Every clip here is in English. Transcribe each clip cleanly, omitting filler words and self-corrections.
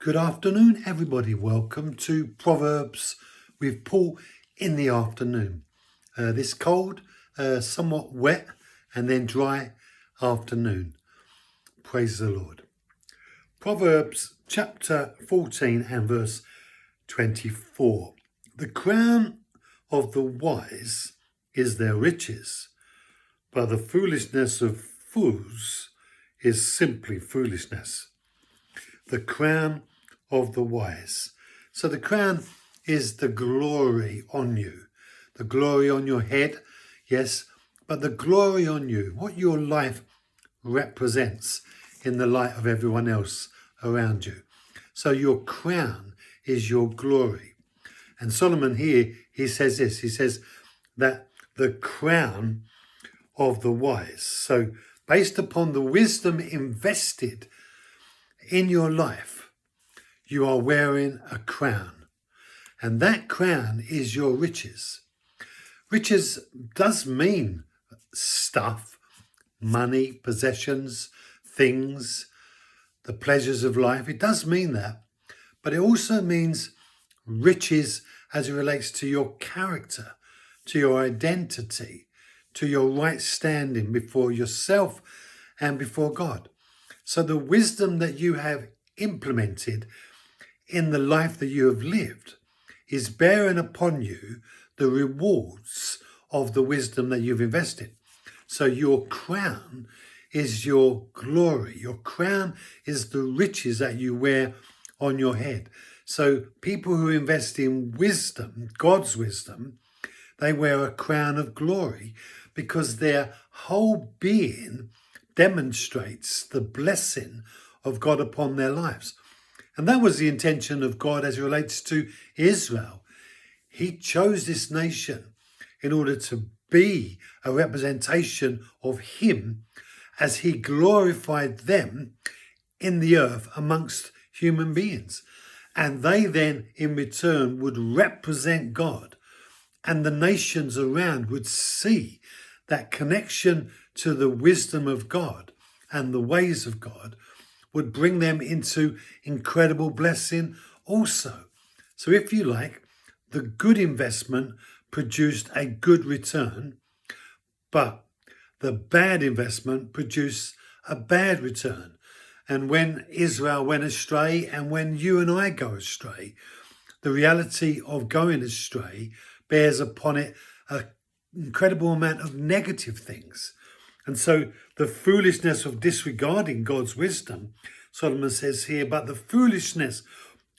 Good afternoon, everybody. Welcome to Proverbs with Paul in the afternoon. This cold, somewhat wet and then dry afternoon. Praise the Lord. Proverbs chapter 14 and verse 24. The crown of the wise is their riches, but the foolishness of fools is simply foolishness. The crown of the wise. So the crown is the glory on you, the glory on your head, yes, but the glory on you, what your life represents in the light of everyone else around you. So your crown is your glory. And Solomon here, he says this, he says that the crown of the wise. So based upon the wisdom invested in your life, you are wearing a crown, and that crown is your riches. Riches does mean stuff, money, possessions, things, the pleasures of life. It does mean that, but it also means riches as it relates to your character, to your identity, to your right standing before yourself and before God. So the wisdom that you have implemented in the life that you have lived is bearing upon you the rewards of the wisdom that you've invested. So your crown is your glory. Your crown is the riches that you wear on your head. So people who invest in wisdom, God's wisdom, they wear a crown of glory because their whole being demonstrates the blessing of God upon their lives. And that was the intention of God as it relates to Israel. He chose this nation in order to be a representation of him as he glorified them in the earth amongst human beings. And they then in return would represent God, and the nations around would see that connection to the wisdom of God and the ways of God would bring them into incredible blessing also. So if you like, the good investment produced a good return, but the bad investment produced a bad return. And when Israel went astray and when you and I go astray, the reality of going astray bears upon it an incredible amount of negative things. And so the foolishness of disregarding God's wisdom, Solomon says here, but the foolishness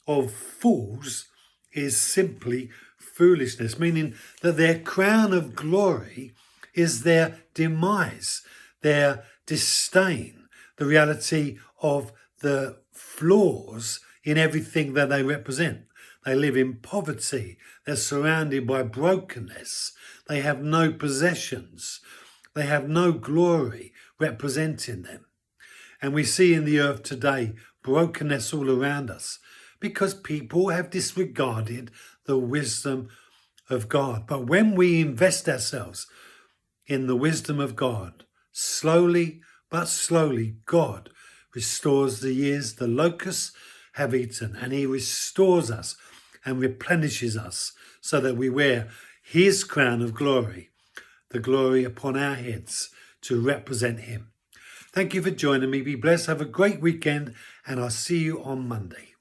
of fools is simply foolishness, meaning that their crown of glory is their demise, their disdain, the reality of the flaws in everything that they represent. They live in poverty. They're surrounded by brokenness. They have no possessions. They have no glory representing them. And we see in the earth today brokenness all around us because people have disregarded the wisdom of God. But when we invest ourselves in the wisdom of God, slowly but slowly, God restores the years the locusts have eaten, and he restores us and replenishes us so that we wear his crown of glory, the glory upon our heads to represent him. Thank you for joining me. Be blessed. Have a great weekend, and I'll see you on Monday.